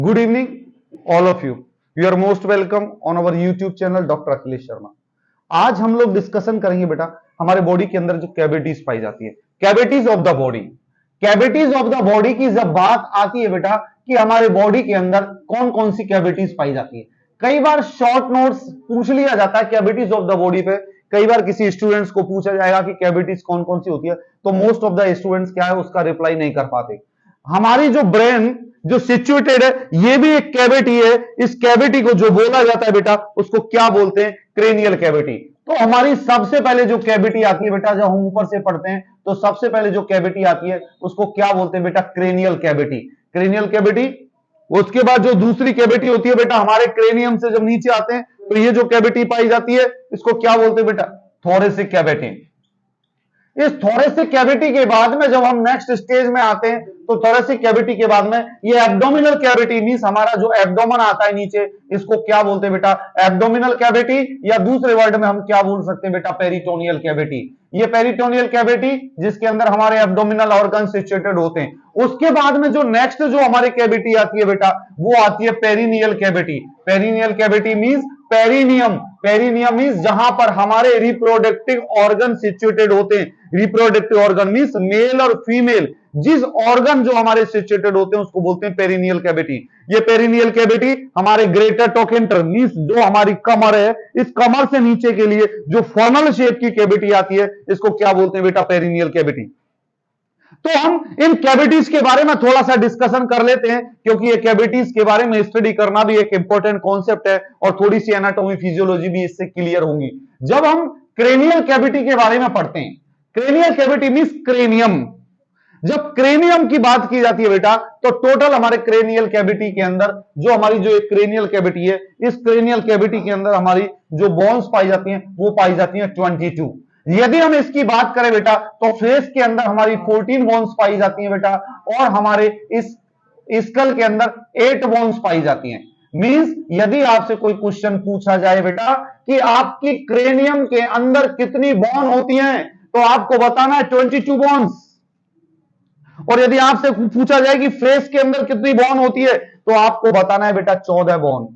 Good evening, all of you. You are most welcome on our YouTube channel doctor Akhilesh Sharma. आज हम लोग discussion करेंगे बेटा हमारे बॉडी के अंदर जो कैविटीज पाई जाती है, cavities of the body. Cavities of the body की जब बात आती है बेटा कि हमारे बॉडी के अंदर कौन कौन सी कैविटीज पाई जाती है, कई बार शॉर्ट नोट्स पूछ लिया जाता है कैविटीज ऑफ द बॉडी पे। कई बार किसी स्टूडेंट्स को पूछा जाएगा कि कैविटीज कौन कौन सी होती है, तो मोस्ट ऑफ द स्टूडेंट्स क्या है उसका रिप्लाई नहीं कर पाते। हमारी जो ब्रेन जो सिचुएटेड है ये भी एक कैविटी है। इस कैविटी को जो बोला जाता है बेटा उसको क्या बोलते हैं? Cranial cavity. तो हमारी सबसे पहले जो कैविटी आती है बेटा, जब हम ऊपर से पढ़ते हैं तो सबसे पहले जो कैविटी आती है उसको क्या बोलते हैं बेटा? Cranial cavity. Cranial cavity. उसके बाद जो दूसरी कैविटी होती है बेटा हमारे क्रेनियम से जब नीचे आते हैं तो ये जो कैविटी पाई जाती है इसको क्या बोलते हैं बेटा? Thoracic cavity. इस थोरेसिक कैविटी के बाद में जब हम नेक्स्ट स्टेज में आते हैं तो थोरेसिक कैविटी के बाद में ये एब्डोमिनल कैविटी मींस हमारा जो एब्डोमेन आता है नीचे, इसको क्या बोलते हैं बेटा? एब्डोमिनल कैविटी, या दूसरे वर्ड में हम क्या बोल सकते हैं बेटा? Peritoneal cavity. ये पेरिटोनियल कैविटी जिसके अंदर हमारे एब्डोमिनल ऑर्गन सिचुएटेड होते हैं। उसके बाद में जो नेक्स्ट जो हमारी कैविटी आती है बेटा वो आती है perineal cavity. Perineal cavity means perineum. Perineum means जहां पर हमारे रिप्रोडक्टिव ऑर्गन सिचुएटेड होते हैं। रिप्रोडक्टिव ऑर्गन मींस मेल और फीमेल जिस ऑर्गन जो हमारे सिचुएटेड होते हैं उसको बोलते हैं पेरिनियल कैविटी। ये पेरिनियल कैविटी हमारे ग्रेटर टोकेंटर मींस जो हमारी कमर है, इस कमर से नीचे के लिए जो फनल शेप की कैविटी आती है इसको क्या बोलते हैं बेटा? Perineal cavity. तो हम इन कैविटीज के बारे में थोड़ा सा डिस्कशन कर लेते हैं क्योंकि ये कैविटीज के बारे में स्टडी करना भी एक इंपॉर्टेंट कॉन्सेप्ट है और थोड़ी सी एनाटॉमी फिजियोलॉजी भी इससे क्लियर होंगी जब हम क्रेनियल कैविटी के बारे में पढ़ते हैं। Cranial cavity means cranium. जब क्रेनियम की बात की जाती है बेटा तो टोटल हमारे क्रेनियल कैविटी के अंदर जो हमारी जो एक क्रेनियल कैविटी है, इस क्रेनियल कैविटी के अंदर हमारी जो बोन्स पाई जाती हैं वो पाई जाती हैं 22। यदि हम इसकी बात करें बेटा तो फेस के अंदर हमारी 14 बोन्स पाई जाती हैं बेटा, और हमारे इस स्कल के अंदर 8 बोन्स पाई जाती हैं। मींस यदि आपसे कोई क्वेश्चन पूछा जाए बेटा कि आपकी क्रेनियम के अंदर कितनी बोन होती हैं तो आपको बताना है 22 बोन्स। और यदि आपसे पूछा जाए कि फेस के अंदर कितनी बोन होती है तो आपको बताना है बेटा 14 बोन।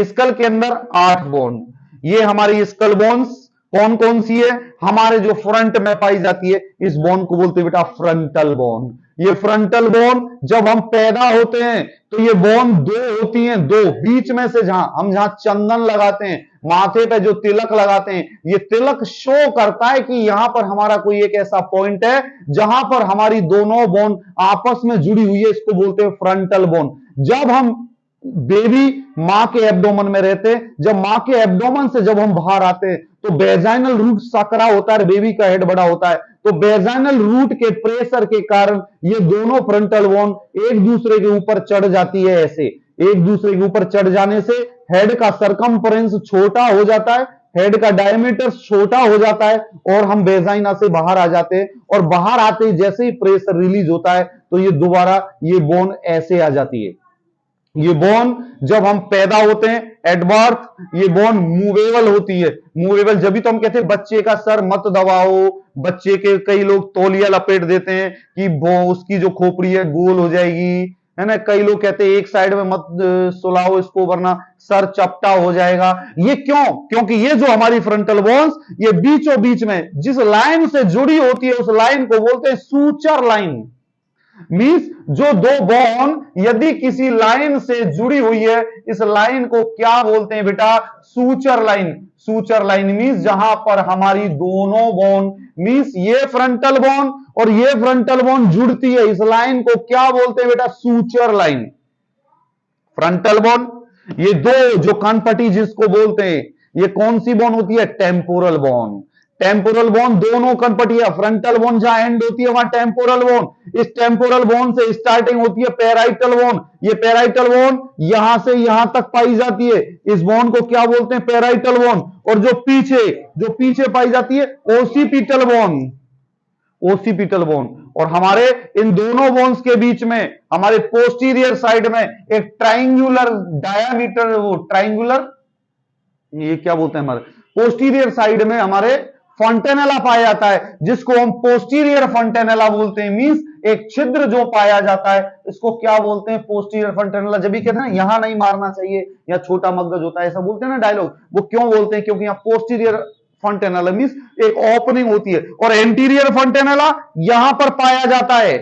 स्कल के अंदर 8 बोन। ये हमारी स्कल बोन्स कौन कौन सी है? हमारे जो फ्रंट में पाई जाती है इस बोन को बोलते हैं बेटा फ्रंटल बोन। ये फ्रंटल बोन जब हम पैदा होते हैं तो ये बोन 2 होती हैं। 2 बीच में से जहां चंदन लगाते हैं, माथे पे जो तिलक लगाते हैं, ये तिलक शो करता है कि यहां पर हमारा कोई एक ऐसा पॉइंट है जहां पर हमारी दोनों बोन आपस में जुड़ी हुई है, इसको बोलते हैं फ्रंटल बोन। जब हम बेबी मां के एब्डोमेन में रहते हैं, जब मां के एब्डोमेन से जब हम बाहर आते हैं तो वेजाइनल रूट सकरा होता है, बेबी का हेड बड़ा होता है, तो वेजाइनल रूट के प्रेशर के कारण ये दोनों फ्रंटल बोन एक दूसरे के ऊपर चढ़ जाती है। ऐसे एक दूसरे के ऊपर चढ़ जाने से हेड का सरकमफ्रेंस छोटा हो जाता है, हेड का डायमीटर छोटा हो जाता है और हम वेजाइना से बाहर आ जाते हैं। और बाहर आते ही जैसे ही प्रेशर रिलीज होता है तो ये दोबारा ये बोन ऐसे आ जाती है। ये बोन जब हम पैदा होते हैं एट बर्थ, ये बोन मूवेबल होती है। मूवेबल जब भी तो हम कहते हैं बच्चे का सर मत दबाओ, बच्चे के कई लोग तौलिया लपेट देते हैं कि उसकी जो खोपड़ी है गोल हो जाएगी, है ना। कई लोग कहते हैं एक साइड में मत सुलाओ इसको वरना सर चपटा हो जाएगा। ये क्यों? क्योंकि ये जो हमारी फ्रंटल बोन्स ये बीचों बीच में जिस लाइन से जुड़ी होती है उस लाइन को बोलते हैं सूचर लाइन। मींस जो 2 बोन यदि किसी लाइन से जुड़ी हुई है इस लाइन को क्या बोलते हैं बेटा? Suture line. Suture line means जहां पर हमारी दोनों बोन मींस ये फ्रंटल बोन और ये फ्रंटल बोन जुड़ती है, इस लाइन को क्या बोलते हैं बेटा? Suture line. फ्रंटल बोन ये 2 जो कनपटी जिसको बोलते हैं ये कौन सी बोन होती है? Temporal bone. टेम्पोरल बोन दोनों कनपटियां, फ्रंटल बोन जहां एंड होती है वहां टेम्पोरल बोन। इस टेम्पोरल बोन से स्टार्टिंग होती है पैराइटल बोन। ये पैराइटल बोन यहां से यहां तक पाई जाती है, इस बोन को क्या बोलते हैं? Parietal bone. और जो पीछे पाई जाती है ओसिपिटल बोन। Occipital bone. और हमारे इन दोनों बोन्स के बीच में हमारे पोस्टीरियर साइड में एक ट्राइंगुलर डायामीटर, वो ट्राइंगुलर ये क्या बोलते हैं हमारे पोस्टीरियर साइड में हमारे फंटेनेला पाया जाता है, जिसको हम पोस्टीरियर फंटेनेला बोलते हैं। मींस एक छिद्र जो पाया जाता है, इसको क्या बोलते हैं? पोस्टीरियर फंटेनेला। जब भी कहते हैं ना यहां नहीं मारना चाहिए या छोटा मगज होता है, ऐसा बोलते हैं ना डायलॉग, वो क्यों बोलते हैं? क्योंकि यहाँ पोस्टीरियर फंटेनेला मींस एक ओपनिंग होती है, और एंटीरियर फंटेनेला यहां पर पाया जाता है,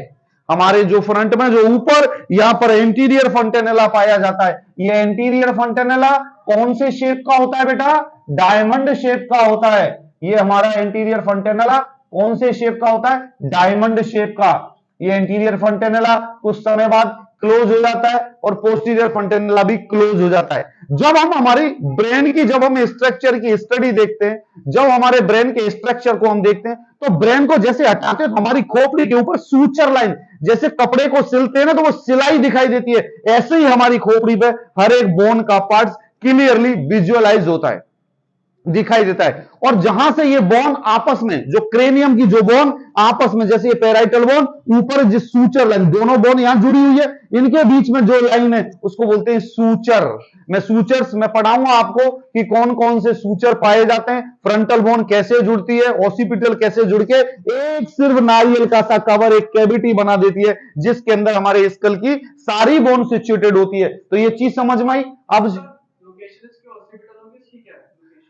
हमारे जो फ्रंट में जो ऊपर, यहां पर एंटीरियर फंटेनेला पाया जाता है। ये एंटीरियर फंटेनेला कौन से शेप का होता है बेटा? डायमंड शेप का होता है। ये हमारा एंटीरियर फंटेनेला कौन से शेप का होता है? डायमंड शेप का। ये एंटीरियर फंटेनेला कुछ समय बाद क्लोज हो जाता है और पोस्टीरियर फंटेनेला भी क्लोज हो जाता है। जब हम हमारी ब्रेन की, जब हम स्ट्रक्चर की स्टडी देखते हैं, जब हमारे ब्रेन के स्ट्रक्चर को हम देखते हैं, तो ब्रेन को जैसे हटाते हैं तो हमारी खोपड़ी के ऊपर सूचर लाइन, जैसे कपड़े को सिलते हैं ना तो वो सिलाई दिखाई देती है, ऐसे ही हमारी खोपड़ी पे हर एक बोन का पार्ट क्लियरली विजुअलाइज होता है, दिखाई देता है। और जहां से ये बोन आपस में, जो क्रेनियम की जो बोन आपस में, जैसे ये पैराइटल बोन ऊपर जिस सूचर लाइन, दोनों बोन यहां जुड़ी हुई है, इनके बीच में जो लाइन है उसको बोलते हैं सूचर। मैं सूचर्स में पढ़ाऊंगा आपको कि कौन कौन से सूचर पाए जाते हैं, फ्रंटल बोन कैसे जुड़ती है, ऑसिपिटल कैसे जुड़ के एक सिर्फ नारियल का सा कवर, एक कैविटी बना देती है, जिसके अंदर हमारे स्कल की सारी बोन सिचुएटेड होती है। तो ये चीज समझ में आई। अब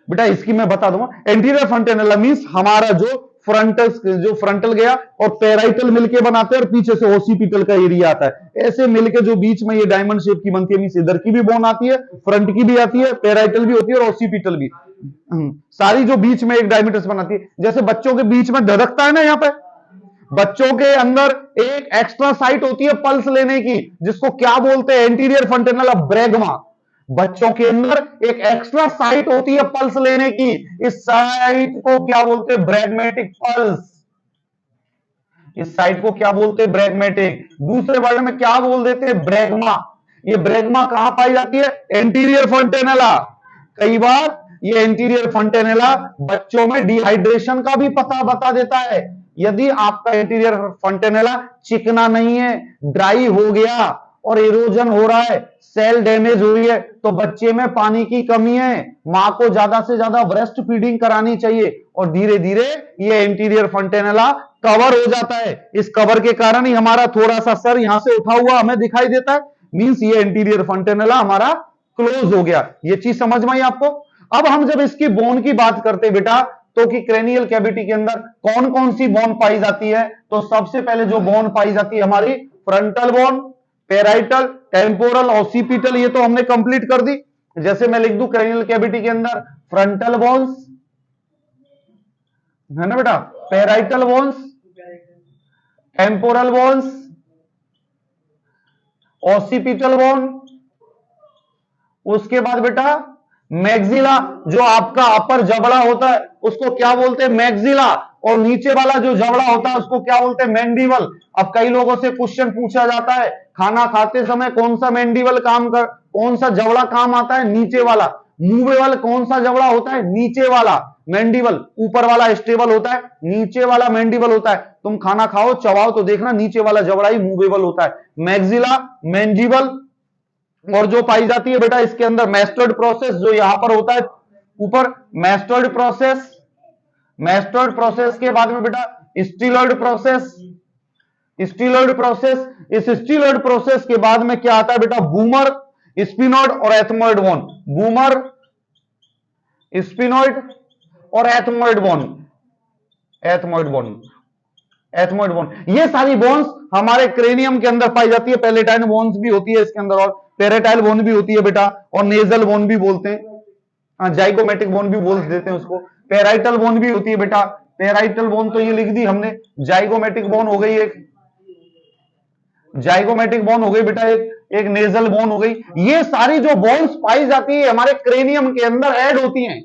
बेटा इसकी मैं बता दूंगा। एंटीरियर फंटेनेला मींस हमारा जो फ्रंटल गया और पैराइटल मिलके बनाते हैं, और पीछे से ओसिपिटल का एरिया आता है, ऐसे मिलके जो बीच में ये डायमंड शेप की बनती है। मींस इधर की भी बोन आती है, फ्रंट की भी आती है, पैराइटल भी होती है और ओसिपिटल भी, सारी जो बीच में एक डायमीटर्स बनाती है। जैसे बच्चों के बीच में धड़कता है ना, यहाँ पे बच्चों के अंदर एक एक्स्ट्रा साइट होती है पल्स लेने की, जिसको क्या बोलते हैं? एंटीरियर फंटेनेला ब्रैगमा। बच्चों के अंदर एक एक्स्ट्रा साइट होती है पल्स लेने की, इस साइट को क्या बोलते हैं? ब्रैगमेटिक पल्स। इस साइट को क्या बोलते हैं? ब्रैगमेटिक। दूसरे वर्ड में क्या बोल देते हैं? ब्रैगमा। ये ब्रैगमा कहां पाई जाती है? एंटीरियर फंटेनेला। कई बार ये एंटीरियर फंटेनेला बच्चों में डिहाइड्रेशन का भी पता बता देता है। यदि आपका एंटीरियर फंटेनेला चिकना नहीं है, ड्राई हो गया और इरोजन हो रहा है, सेल डैमेज हुई है, तो बच्चे में पानी की कमी है, मां को ज्यादा से ज्यादा ब्रेस्ट फीडिंग करानी चाहिए, और धीरे धीरे ये एंटीरियर फंटेनेला कवर हो जाता है। इस कवर के कारण ही हमारा थोड़ा सा सर यहां से उठा हुआ हमें दिखाई देता है। मींस ये एंटीरियर फंटेनेला हमारा क्लोज हो गया। ये चीज समझ में आई आपको? अब हम जब इसकी बोन की बात करते बेटा, तो कि क्रेनियल कैविटी के अंदर कौन कौन सी बोन पाई जाती है, तो सबसे पहले जो बोन पाई जाती है हमारी frontal bone, parietal, temporal, occipital, ये तो हमने कंप्लीट कर दी। जैसे मैं लिख दूं क्रेनियल कैविटी के अंदर फ्रंटल बोन्स है ना बेटा, parietal bones, temporal bones, occipital bone, उसके बाद बेटा मैग्जिला, जो आपका अपर जबड़ा होता है उसको क्या बोलते हैं? मैग्जिला। और नीचे वाला जो जबड़ा होता है उसको क्या बोलते हैं? मैंडिबल। अब कई लोगों से क्वेश्चन पूछा जाता है, खाना खाते समय कौन सा मैंडिबल कौन सा जबड़ा काम आता है? नीचे वाला। मूवेबल कौन सा जबड़ा होता है? नीचे वाला मैंडिबल। ऊपर वाला स्टेबल होता है, नीचे वाला मैंडिबल होता है। तुम खाना खाओ, चबाओ तो देखना नीचे वाला जबड़ा ही मूवेबल होता है। Maxilla, mandible. और जो पाई जाती है बेटा इसके अंदर मैस्टर्ड प्रोसेस, जो यहां पर होता है ऊपर, मैस्टर्ड प्रोसेस। मैस्टर्ड प्रोसेस के बाद में बेटा स्टीलॉइड प्रोसेस। स्टीलॉइड प्रोसेस, इस स्टीलॉइड प्रोसेस के बाद में क्या आता है बेटा? बूमर, स्पिनॉइड और एथमोइड बोन। बूमर, स्पिनॉइड और ethmoid bone. Ethmoid bone, ethmoid bone, ये सारी बोन्स हमारे क्रेनियम के अंदर पाई जाती है। पैलेटाइन बोन्स भी होती है इसके अंदर, और पेरेटाइल बोन भी होती है बेटा, और नेजल बोन भी बोलते हैं, जाइगोमेटिक बोन भी बोल देते हैं उसको। पैराइटल बोन भी होती है बेटा। पैराइटल बोन तो ये लिख दी हमने। जाइगोमेटिक बोन हो गई एक, जाइगोमेटिक बोन हो गई बेटा एक नेजल बोन हो गई। ये सारी जो बोन्स पाई जाती है हमारे क्रेनियम के अंदर ऐड होती हैं।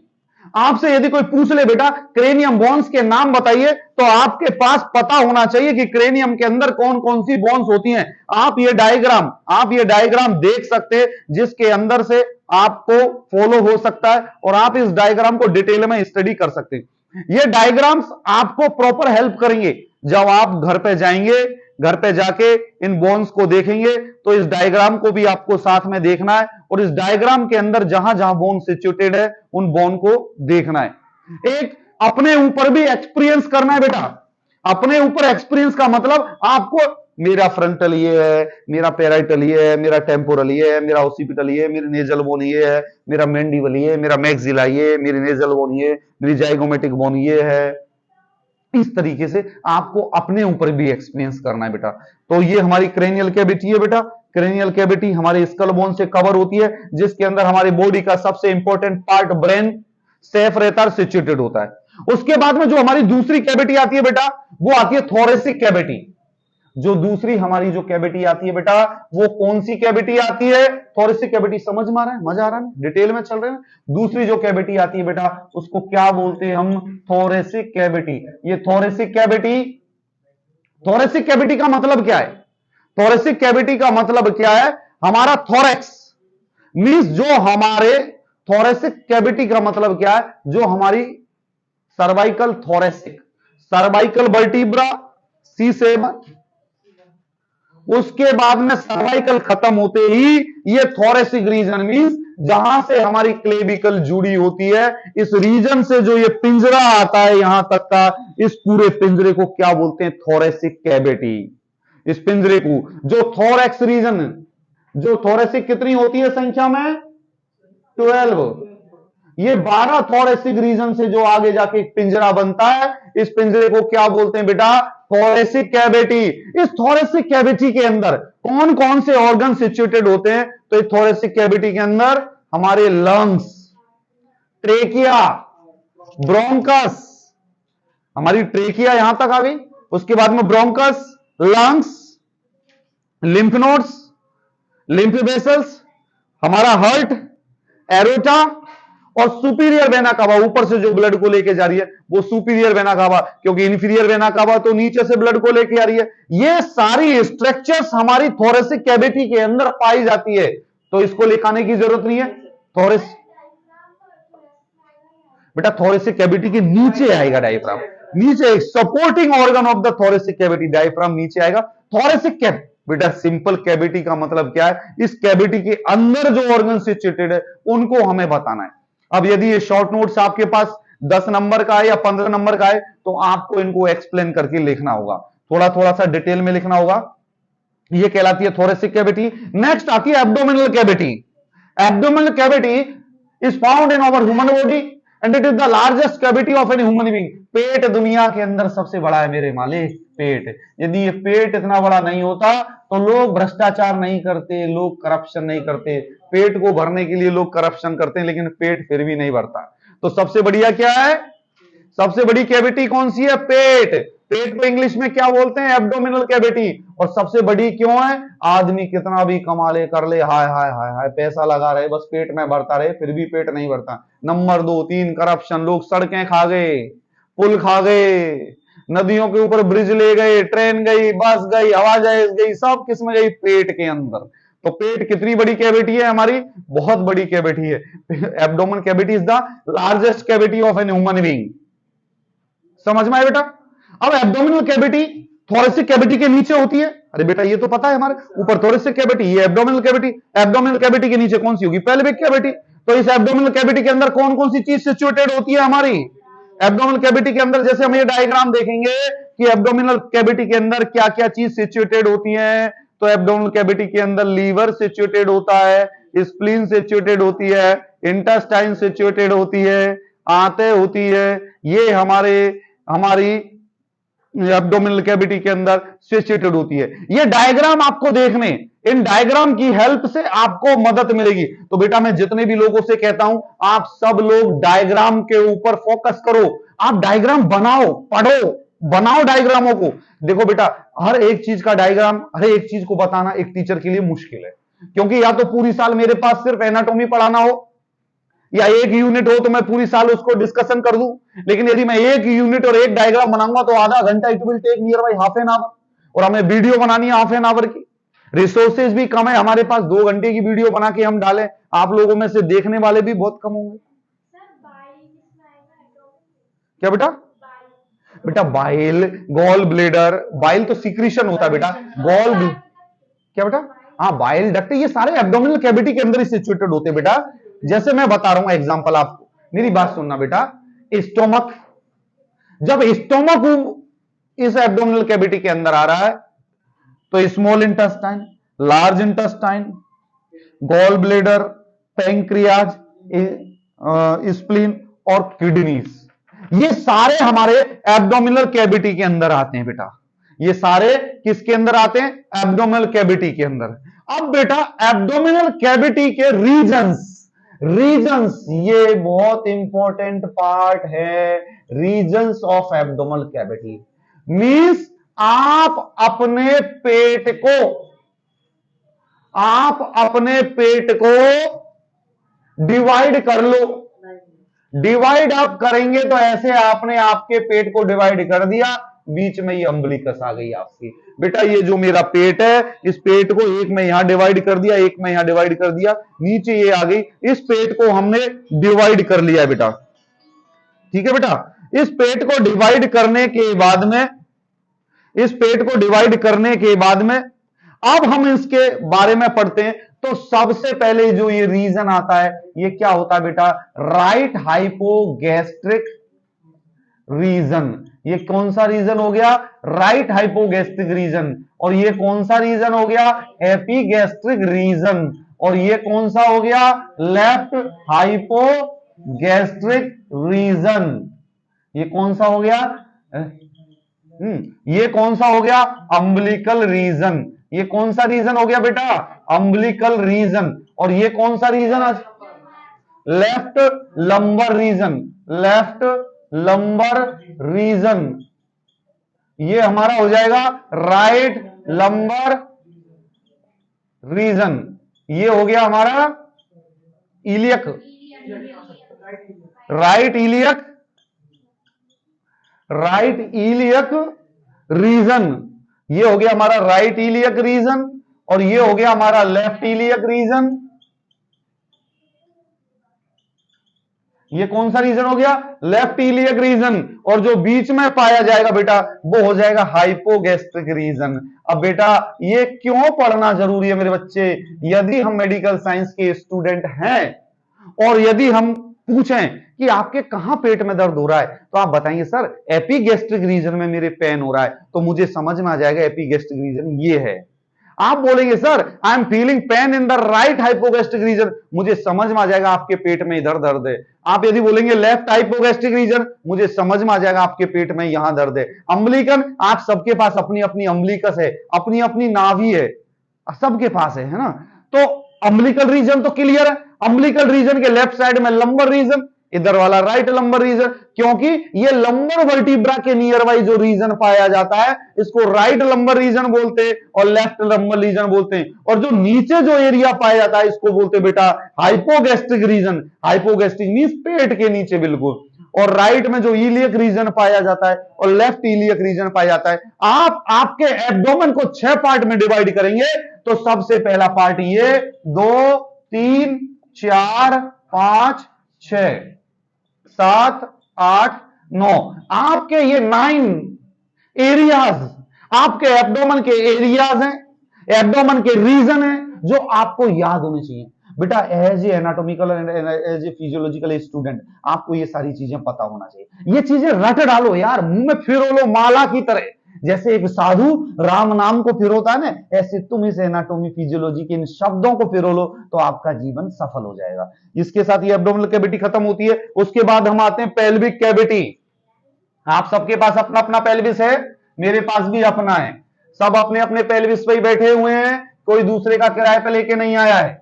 आपसे यदि कोई पूछ ले बेटा क्रेनियम बोन्स के नाम बताइए, तो आपके पास पता होना चाहिए कि क्रेनियम के अंदर कौन कौन सी बोन्स होती हैं। आप ये डायग्राम देख सकते हैं, जिसके अंदर से आपको फॉलो हो सकता है, और आप इस डायग्राम को डिटेल में स्टडी कर सकते हैं। ये डायग्राम्स आपको प्रॉपर हेल्प करेंगे जब आप घर पे जाएंगे, घर पे जाके इन बोन्स को देखेंगे, तो इस डायग्राम को भी आपको साथ में देखना है, और इस डायग्राम के अंदर जहां जहां बोन सिचुएटेड है उन बोन को देखना है। एक अपने ऊपर भी एक्सपीरियंस करना है बेटा। अपने ऊपर एक्सपीरियंस का मतलब आपको मेरा फ्रंटल ये है, मेरा पैराइटल ये है, मेरा टेम्पोरल ये है, मेरा ऑसिपिटल ये है, मेरी नेजल बोन ये है, मेरा मैंडिबल ये है, मेरा मैक्सिला ये है, मेरी नेजल बोन ये है, मेरी जाइगोमेटिक बोन ये है। इस तरीके से आपको अपने ऊपर भी एक्सपीरियंस करना है बेटा। तो ये हमारी क्रेनियल कैविटी है बेटा। क्रेनियल कैविटी हमारे स्कल बोन से कवर होती है, जिसके अंदर हमारी बॉडी का सबसे इंपॉर्टेंट पार्ट ब्रेन सेफ रहता है, सिचुएटेड होता है। उसके बाद में जो हमारी दूसरी कैविटी आती है बेटा, वो आती है थोरेसिक कैविटी। जो दूसरी हमारी जो कैविटी आती है बेटा, वो कौन सी कैविटी आती है? Thoracic cavity. समझ में आ रहा है? मजा आ रहा है? डिटेल में चल रहे हैं। दूसरी जो कैविटी आती है बेटा, उसको क्या बोलते हैं हम? Thoracic cavity. ये थोरेसिक कैविटी, थोरेसिक कैविटी का मतलब क्या है? थोरेसिक कैविटी का मतलब क्या है? हमारा थोरेक्स मींस जो हमारे, थोरेसिक कैविटी का मतलब क्या है? जो हमारी cervical thoracic, cervical vertebra C7, उसके बाद में सर्वाइकल खत्म होते ही ये थोरेसिक रीजन मींस जहां से हमारी क्लेविकल जुड़ी होती है, इस रीजन से जो ये पिंजरा आता है यहां तक का, इस पूरे पिंजरे को क्या बोलते हैं? Thoracic cavity. इस पिंजरे को जो थोरेक्स रीजन, जो थोरेसिक कितनी होती है संख्या में? 12। ये 12 थोरेसिक रीजन से जो आगे जाके एक पिंजरा बनता है, इस पिंजरे को क्या बोलते हैं बेटा? Thoracic cavity. इस थोरेसिक कैविटी के अंदर कौन कौन से ऑर्गन सिचुएटेड होते हैं? तो इस थोरेसिक कैविटी के अंदर हमारे लंग्स, ट्रेकिया, ब्रोंकस, हमारी ट्रेकिया यहां तक आ गई, उसके बाद में bronchus, lungs, lymph nodes, lymph vessels, हमारा हार्ट, एरोटा और सुपीरियर वेना कावा, ऊपर से जो ब्लड को लेके जा रही है वो सुपीरियर वेना कावा, क्योंकि इंफीरियर वेना कावा तो नीचे से ब्लड को लेके आ रही है। ये सारी स्ट्रक्चर्स हमारी थोरेसिक कैविटी के अंदर पाई जाती है, तो इसको लिखाने की जरूरत नहीं है। थोरेस बेटा थोरेसिक कैविटी के नीचे आएगा डायफ्राम, नीचे एक supporting organ of the thoracic cavity, diaphragm नीचे आएगा। थोरेसिक कैविटी बेटा सिंपल कैविटी का मतलब क्या है? इस कैविटी के अंदर जो ऑर्गन सिचुएटेड है उनको हमें बताना है। अब यदि ये शॉर्ट नोट्स आपके पास 10 नंबर का है या 15 नंबर का है, तो आपको इनको एक्सप्लेन करके लिखना होगा, थोड़ा थोड़ा सा डिटेल में लिखना होगा। ये कहलाती है थोरेसिक कैविटी। नेक्स्ट आती है abdominal cavity. Abdominal cavity is found in our human body and it is the largest cavity of any human being. पेट दुनिया के अंदर सबसे बड़ा है मेरे मालिक, पेट। यदि ये पेट इतना बड़ा नहीं होता तो लोग भ्रष्टाचार नहीं करते, लोग करप्शन नहीं करते। पेट को भरने के लिए लोग करप्शन करते हैं, लेकिन पेट फिर भी नहीं भरता। तो सबसे बढ़िया क्या है? सबसे बड़ी कैविटी कौन सी है? पेट। पेट को इंग्लिश में क्या बोलते हैं? Abdominal cavity. और सबसे बड़ी क्यों है? आदमी कितना भी कमा ले कर ले, हाय हाय हाय हाय, पैसा लगा रहे, बस पेट में भरता रहे, फिर भी पेट नहीं भरता। Number 2, 3 corruption. लोग सड़कें खा गए, पुल खा गए, नदियों के ऊपर ब्रिज ले गए, ट्रेन गई, बस गई, हवाई जहाज गई, सब किस में गई? पेट के अंदर। तो पेट कितनी बड़ी कैविटी है हमारी? बहुत बड़ी कैविटी है। Abdomen cavity is the largest cavity of an human being. समझ में आया बेटा? अब एब्डोमिनल कैविटी थोरेसिक कैविटी के नीचे होती है। अरे बेटा ये तो पता है, हमारे ऊपर थोरेसिक कैविटी, ये एब्डोमिनल कैविटी। एब्डोमिनल कैविटी के नीचे कौन सी होगी? Pelvic cavity. तो इस एब्डोमिनल कैविटी के अंदर कौन कौन सी चीज सिचुएटेड होती है हमारी? एब्डोमिनल कैविटी के अंदर जैसे हम ये डायग्राम देखेंगे कि एब्डोमिनल कैविटी के अंदर क्या क्या चीज सिचुएटेड होती है, तो एब्डोमिनल कैविटी के अंदर लीवर सिचुएटेड होता है, स्प्लीन सिचुएटेड होती है, इंटेस्टाइन सिचुएटेड होती है, आंतें होती है। ये हमारी एब्डोमिनल कैविटी के अंदर सिचुएटेड होती है। ये डायग्राम आपको देखने, इन डायग्राम की हेल्प से आपको मदद मिलेगी। तो बेटा मैं जितने भी लोगों से कहता हूं, आप सब लोग डायग्राम के ऊपर फोकस करो। आप डायग्राम बनाओ, पढ़ो, बनाओ डायग्रामों को। देखो बेटा हर एक चीज का डायग्राम, हर एक चीज को बताना एक टीचर के लिए मुश्किल है, क्योंकि या तो पूरी साल मेरे पास सिर्फ एनाटॉमी पढ़ाना हो, या एक यूनिट हो तो मैं पूरी साल उसको डिस्कशन कर दूं। लेकिन यदि मैं एक यूनिट और एक डायग्राम बनाऊंगा तो आधा घंटा, it will take near by half an hour, और हमें वीडियो बनानी है हाफ एन आवर की। रिसोर्सेज भी कम है हमारे पास, 2 घंटे की वीडियो बना के हम डालें, आप लोगों में से देखने वाले भी बहुत कम होंगे। क्या बेटा? बेटा बाइल, गॉल ब्लेडर, बाइल तो सिक्रीशन होता है बेटा, क्या बेटा? हाँ बाइल डक्ट, ये सारे एब्डोमिनल कैविटी के अंदर ही सिचुएटेड होते हैं बेटा। जैसे मैं बता रहा हूं एग्जांपल आपको, मेरी बात सुनना बेटा। स्टोमक, जब स्टोमक इस एब्डोमिनल कैविटी के अंदर आ रहा है तो small intestine, large intestine, gall bladder, pancreas, spleen और किडनीज, ये सारे हमारे एब्डोमिनल कैविटी के अंदर आते हैं बेटा। ये सारे किसके अंदर आते हैं? एब्डोमिनल कैविटी के अंदर। अब बेटा एब्डोमिनल कैविटी के रीजन्स, रीजन्स ये बहुत इंपॉर्टेंट पार्ट है। Regions of abdominal cavity means आप अपने पेट को डिवाइड कर लो। डिवाइड आप करेंगे तो ऐसे आपने आपके पेट को डिवाइड कर दिया, बीच में ये अम्बलिकस आ गई आपकी। बेटा ये जो मेरा पेट है, इस पेट को एक में यहां डिवाइड कर दिया, एक में यहां डिवाइड कर दिया, नीचे ये आ गई। इस पेट को हमने डिवाइड कर लिया बेटा, ठीक है बेटा। इस पेट को डिवाइड करने के बाद में, इस पेट को डिवाइड करने के बाद में अब हम इसके बारे में पढ़ते हैं। तो सबसे पहले जो ये रीजन आता है, ये क्या होता है बेटा? Right hypogastric region. ये कौन सा रीजन हो गया? Right hypogastric region. और ये कौन सा रीजन हो गया? Epigastric region. और ये कौन सा हो गया? Left hypogastric region. ये कौन सा हो गया? ये कौन सा हो गया? Umbilical region. ये कौन सा रीजन हो गया बेटा? Umbilical region. और ये कौन सा region? Left lumbar region. Left lumbar region, ये हमारा हो जाएगा राइट लंबर रीजन। ये हो गया हमारा iliac, right iliac, right iliac region. ये हो गया हमारा राइट इलियक रीजन। और ये हो गया हमारा लेफ्ट इलियक रीजन। ये कौन सा रीजन हो गया? Left iliac region. और जो बीच में पाया जाएगा बेटा, वो हो जाएगा हाइपोगैस्ट्रिक रीजन। अब बेटा ये क्यों पढ़ना जरूरी है मेरे बच्चे? यदि हम मेडिकल साइंस के स्टूडेंट हैं और यदि हम पूछें कि आपके कहां पेट में दर्द हो रहा है, तो आप बताएंगे सर एपिगैस्ट्रिक रीजन में मेरे पेन हो रहा है, तो मुझे समझ में आ जाएगा एपिगैस्ट्रिक रीजन ये है। आप बोलेंगे sir I am feeling pain in the right hypogastric region, मुझे समझ में आ जाएगा आपके पेट में इधर दर्द है। आप यदि बोलेंगे लेफ्ट हाइपोगैस्ट्रिक रीजन, मुझे समझ में आ जाएगा आपके पेट में यहां दर्द है। अम्बलिकन, आप सबके पास अपनी अपनी अम्बलिकस है, अपनी अपनी नाभि है, सबके पास है ना। तो अम्बलिकल रीजन तो क्लियर है। अम्बलिकल रीजन के लेफ्ट साइड में लंबर रीजन, इधर वाला राइट लंबर रीजन, क्योंकि ये लंबर वर्टिब्रा के नियर बाई जो रीजन पाया जाता है इसको राइट लंबर रीजन बोलते हैं और लेफ्ट लंबर रीजन बोलते हैं। और जो नीचे जो एरिया पाया जाता है इसको बोलते हैं बेटा हाइपोगैस्ट्रिक रीजन। हाइपोगैस्ट्रिक मींस पेट के नीचे बिल्कुल। और राइट में जो इलियक रीजन पाया जाता है और लेफ्ट इलियक रीजन पाया जाता है। आप आपके एब्डोमेन को 6 पार्ट में डिवाइड करेंगे तो सबसे पहला पार्ट ये 2 3 4 5 6 7 8 9, आपके ये 9 एरियाज आपके एब्डोमेन के एरियाज हैं, एब्डोमेन के रीजन हैं जो आपको याद होने चाहिए। बेटा as a anatomical and as a physiological student आपको ये सारी चीजें पता होना चाहिए। ये चीजें रट डालो यार, मुंह में फिरो लो माला की तरह। जैसे एक साधु राम नाम को फिरोता है ना, ऐसे तुम इस एनाटॉमी फिजियोलॉजी के इन शब्दों को फिरो लो तो आपका जीवन सफल हो जाएगा। इसके साथ ये एब्डोमिनल कैविटी खत्म होती है। उसके बाद हम आते हैं पेल्विक कैविटी। आप सबके पास अपना अपना पेल्विस है, मेरे पास भी अपना है। सब अपने अपने पेल्विस पे ही बैठे हुए हैं, कोई दूसरे का किराए पे लेके नहीं आया है।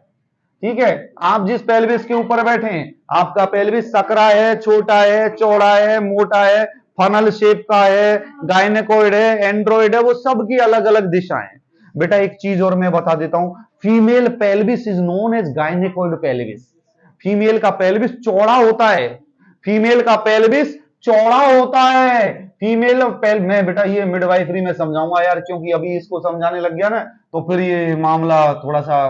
ठीक है, आप जिस पेल्विस के ऊपर बैठे हैं आपका पेल्विस सकरा है, छोटा है, चौड़ा है, मोटा है, फनल शेप का है, गायनेकोइड है, एंड्रॉइड है, वो सब की अलग अलग दिशाएं। बेटा एक चीज और मैं बता देता हूं, female pelvis is known as gynaecoid pelvis. Female का पेल्विस चौड़ा होता है, फीमेल का पेल्विस चौड़ा होता है। फीमेल मैं बेटा ये मिडवाइफरी में समझाऊंगा यार, क्योंकि अभी इसको समझाने लग गया ना तो फिर ये मामला थोड़ा सा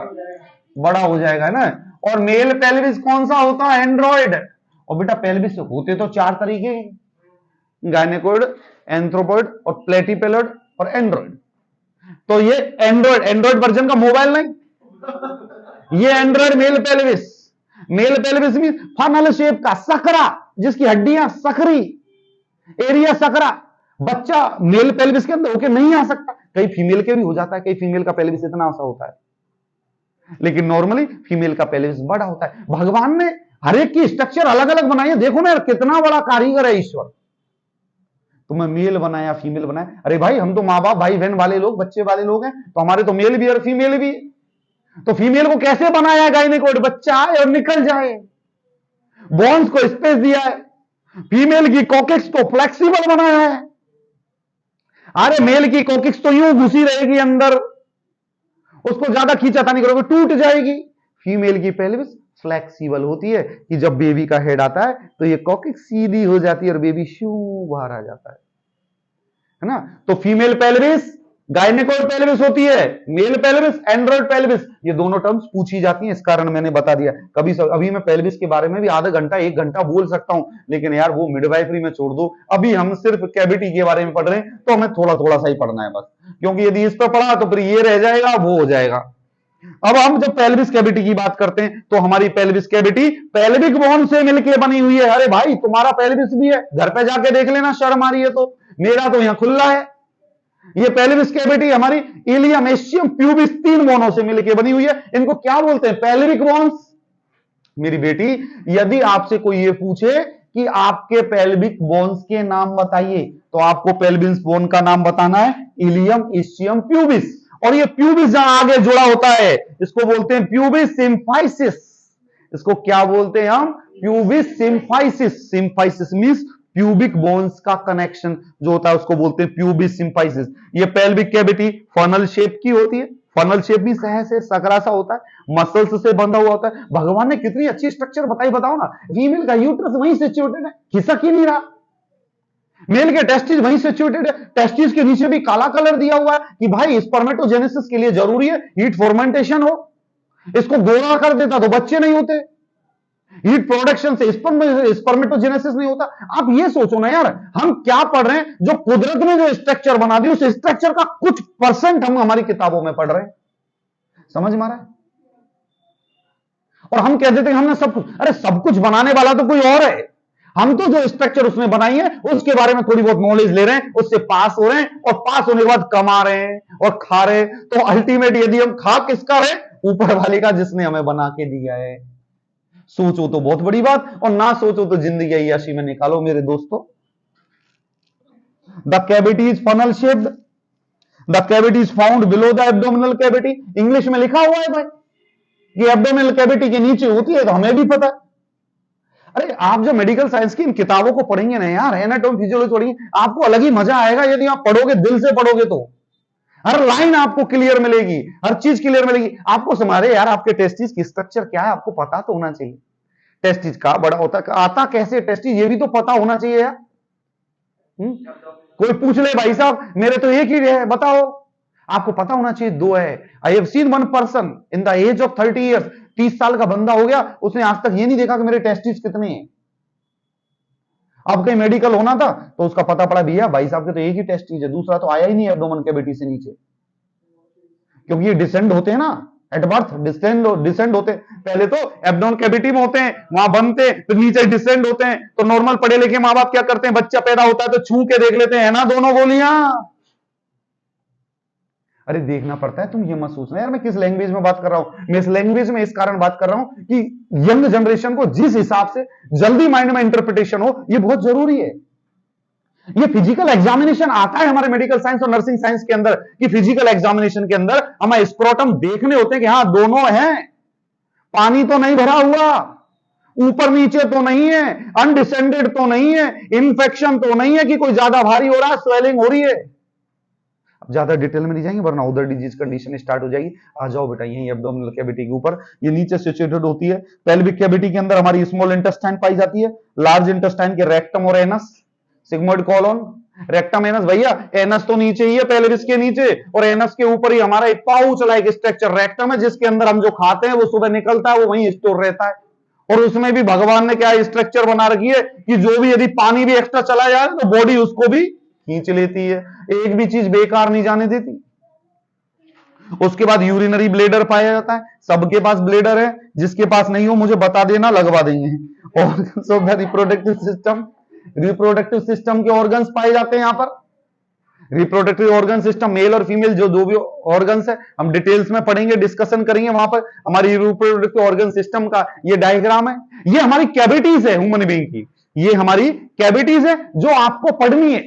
बड़ा हो जाएगा ना। और मेल पेल्विस कौन सा होता है? एंड्रॉइड। और बेटा पेल्विस होते तो 4 तरीके, गायनेकोइड, एंथ्रोपॉइड और प्लेटिपेलोइड और एंड्रॉइड। तो ये एंड्रॉइड वर्जन का मोबाइल नहीं, ये android male pelvis. Male pelvis mean funnel shape का, सकरा, जिसकी हड्डियां सकरी, एरिया सकरा, बच्चा मेल पेल्विस के अंदर होके नहीं आ सकता, कई फीमेल के भी हो जाता है, कई फीमेल का पेल्विस इतना सा होता है, लेकिन नॉर्मली फीमेल का पेल्विस बड़ा होता है। भगवान ने हर एक की स्ट्रक्चर अलग अलग बनाई है, देखो ना यार कितना बड़ा कारीगर है ईश्वर। तुम्हें मेल बनाया फीमेल बनाया, अरे भाई हम तो माँ बाप भाई बहन वाले लोग बच्चे वाले लोग हैं, तो हमारे तो मेल भी और फीमेल भी, तो फीमेल को कैसे बनाया है गायनेकोड, बच्चा आए और निकल जाए, बोन्स को स्पेस दिया है, फीमेल की कोकिक्स तो फ्लेक्सिबल बनाया है, अरे मेल की कोकिक्स तो यूं घुसी रहेगी अंदर, उसको ज्यादा खींचाता नहीं करोगे टूट जाएगी। फीमेल की पेल्विस फ्लेक्सिबल होती है कि जब बेबी का हेड आता है तो ये कॉकिक्स सीधी हो जाती है और बेबी शू बाहर आ जाता है ना। तो फीमेल पेल्विस गायनेकोड पेल्विस होती है, मेल पेल्विस एंड्रोइड पेल्विस, ये दोनों टर्म्स पूछी जाती हैं, इस कारण मैंने बता दिया। कभी अभी मैं पेल्विस के बारे में भी आधा घंटा 1 घंटा बोल सकता हूं, लेकिन यार वो मिडवाइफरी में छोड़ दो, अभी हम सिर्फ कैविटी के बारे में पढ़ रहे हैं, तो हमें थोड़ा थोड़ा सा ही पढ़ना है बस, क्योंकि यदि इस पर पढ़ा तो फिर ये रह जाएगा वो हो जाएगा। अब हम जब पेल्विस कैविटी की बात करते हैं तो हमारी पेल्विस कैविटी पेल्विक बोन से मिलकर बनी हुई है। अरे भाई तुम्हारा पेल्विस भी है, घर पे जाके देख लेना, शर्म आ रही है तो, मेरा तो यहां खुला है। ये पेल्विस कैविटी हमारी इलियम एस्चियम प्यूबिस 3 बोनों से मिलकर बनी हुई है। इनको क्या बोलते हैं, पेल्विक बोन्स। मेरी बेटी यदि आपसे कोई ये पूछे कि आपके पेल्विक बोन्स के नाम बताइए, तो आपको पेल्विस बोन का नाम बताना है इलियम एस्चियम प्यूबिस, और ये प्यूबिस जहां आगे जुड़ा होता है इसको बोलते हैं प्यूबिस सिम्फाइसिस। इसको क्या बोलते हैं हम, pubis symphysis. Symphysis means pubic bones का कनेक्शन जो होता है उसको बोलते हैं प्यूबिस सिम्फाइसिस। ये पेल्विक कैविटी फनल शेप की होती है, फनल शेप भी से सकरा सा होता है, मसल्स से बंधा हुआ होता है। भगवान ने कितनी अच्छी स्ट्रक्चर बताई, बताओ ना। फीमेल का यूट्रस वहीं सिचुएटेड है, खिसक ही नहीं रहा। मेल के टेस्टिस वहीं सिचुएटेड है, टेस्टिस के नीचे भी काला कलर दिया हुआ है कि भाई स्पर्मेटोजेनेसिस के लिए जरूरी है हीट फॉर्मेंटेशन हो, इसको गोरा कर देता तो बच्चे नहीं होते, हीट प्रोडक्शन से स्पर्मेटोजेनेसिस नहीं होता। आप ये सोचो ना यार, हम क्या पढ़ रहे हैं, जो कुदरत ने जो स्ट्रक्चर बना दी उस स्ट्रक्चर का कुछ परसेंट हम हमारी किताबों में पढ़ रहे हैं, समझ में आ रहा है। और हम कह देते हैं हमने सब कुछ, अरे सब कुछ बनाने वाला तो कोई और है, हम तो जो स्ट्रक्चर उसने बनाई है उसके बारे में थोड़ी बहुत नॉलेज ले रहे हैं, उससे पास हो रहे हैं, और पास होने के बाद कमा रहे हैं और खा रहे हैं। तो अल्टीमेट यदि हम खा किसका रहे, ऊपर वाले का जिसने हमें बना के दिया है। सोचो तो बहुत बड़ी बात, और ना सोचो तो जिंदगी अय्याशी में निकालो मेरे दोस्तों। The cavity is funnel shaped, the cavity is found below the abdominal cavity. English में लिखा हुआ है भाई कि एब्डोमिनल कैविटी के नीचे होती है, तो हमें भी पता है। अरे आप जब मेडिकल साइंस की इन किताबों को पढ़ेंगे ना यार, एनाटॉमी फिजियोलॉजी पढ़ेंगे, आपको अलग ही मजा आएगा यदि आप पढ़ोगे, दिल से पढ़ोगे तो हर लाइन आपको क्लियर मिलेगी, हर चीज क्लियर मिलेगी आपको। समझे यार, आपके टेस्टिस की स्ट्रक्चर क्या है आपको पता तो होना चाहिए, टेस्टिस का बड़ा होता आता कैसे टेस्टिस ये भी तो पता होना चाहिए यार। कोई पूछ ले भाई साहब मेरे तो एक ही है बताओ, आपको पता होना चाहिए। 2 है। I have seen one person in the age of 30 years, 30 साल का बंदा हो गया, उसने आज तक ये नहीं देखा कि मेरे टेस्टिस कितने हैं। अब कहीं मेडिकल होना था तो उसका पता पड़ा भैया भाई साहब के तो एक ही टेस्टिस है, दूसरा तो आया ही नहीं एब्डोमेन कैविटी से नीचे, क्योंकि ये डिसेंड होते हैं ना एट बर्थ, डिसेंड होते हैं। पहले तो एब्डोमेन कैविटी में होते हैं, वहां बनते हैं, फिर नीचे डिसेंड होते हैं। तो नॉर्मल पढ़े लिखे माँ बाप क्या करते हैं, बच्चा पैदा होता है तो छू के देख लेते हैं ना दोनों गोलियां। अरे देखना पड़ता है, तुम ये मत सोचना यार मैं किस लैंग्वेज में बात कर रहा हूं। मैं इस लैंग्वेज में इस कारण बात कर रहा हूं कि यंग जनरेशन को जिस हिसाब से जल्दी माइंड में इंटरप्रिटेशन हो, ये बहुत जरूरी है। ये फिजिकल एग्जामिनेशन आता है हमारे मेडिकल साइंस और नर्सिंग साइंस के अंदर कि फिजिकल एग्जामिनेशन के अंदर हमें स्क्रोटम देखने होते हैं कि हाँ दोनों हैं, पानी तो नहीं भरा हुआ, ऊपर नीचे तो नहीं है, अनडिसेंडेड तो नहीं है, इन्फेक्शन तो नहीं है कि कोई ज्यादा भारी हो रहा है, स्वेलिंग हो रही है। अब ज्यादा डिटेल में नहीं जाएंगे वरना उधर डिजीज कंडीशन स्टार्ट हो जाएगी। आ जाओ बेटा यही एब्डोमिनल कैविटी के ऊपर, ये नीचे सिचुएटेड होती है। पेल्विक कैविटी के अंदर हमारी स्मॉल इंटेस्टाइन पाई जाती है, लार्ज इंटेस्टाइन के रेक्टम और anus, sigmoid colon, rectum anus. भैया एनस तो नीचे ही है पेल्विस के नीचे, और एनस के ऊपर ही हमारा एक पाउच लाइक स्ट्रक्चर रेक्टम है, जिसके अंदर हम जो खाते हैं वो सुबह निकलता है, वो वहीं स्टोर रहता है। और उसमें भी भगवान ने क्या स्ट्रक्चर बना रखी है कि जो भी यदि पानी भी एक्स्ट्रा चला जाए तो बॉडी उसको भी खींच लेती है, एक भी चीज बेकार नहीं जाने देती। उसके बाद यूरिनरी ब्लेडर पाया जाता है, सबके पास ब्लेडर है, जिसके पास नहीं हो मुझे बता देना लगवा देंगे। और रिप्रोडक्टिव सिस्टम, रिप्रोडक्टिव सिस्टम के ऑर्गन्स पाए जाते हैं यहां पर। रिप्रोडक्टिव ऑर्गन सिस्टम मेल और फीमेल जो भी ऑर्गन्स है हम डिटेल्स में पढ़ेंगे, डिस्कशन करेंगे। वहां पर हमारी रिप्रोडक्टिव ऑर्गन सिस्टम का ये डायग्राम है। ये हमारी कैविटीज है ह्यूमन बीइंग की, ये हमारी कैविटीज है जो आपको पढ़नी है।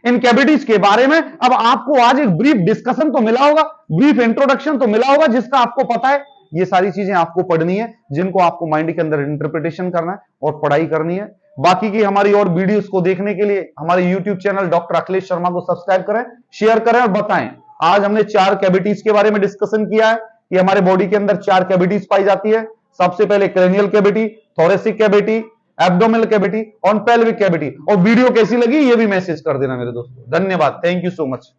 इन कैविटीज के बारे में अब आपको आज एक ब्रीफ डिस्कशन तो मिला होगा, ब्रीफ इंट्रोडक्शन तो मिला होगा, जिसका आपको पता है ये सारी चीजें आपको पढ़नी है, जिनको आपको माइंड के अंदर इंटरप्रिटेशन करना है और पढ़ाई करनी है। बाकी की हमारी और वीडियोस को देखने के लिए हमारे YouTube channel doctor Akhilesh Sharma को सब्सक्राइब करें, शेयर करें और बताएं। आज हमने 4 कैविटीज के बारे में डिस्कशन किया है कि हमारे बॉडी के अंदर 4 कैविटीज पाई जाती है। सबसे पहले cranial cavity, thoracic cavity, abdominal cavity और पेल्विक कैविटी। और वीडियो कैसी लगी ये भी मैसेज कर देना मेरे दोस्तों। धन्यवाद, थैंक यू सो मच।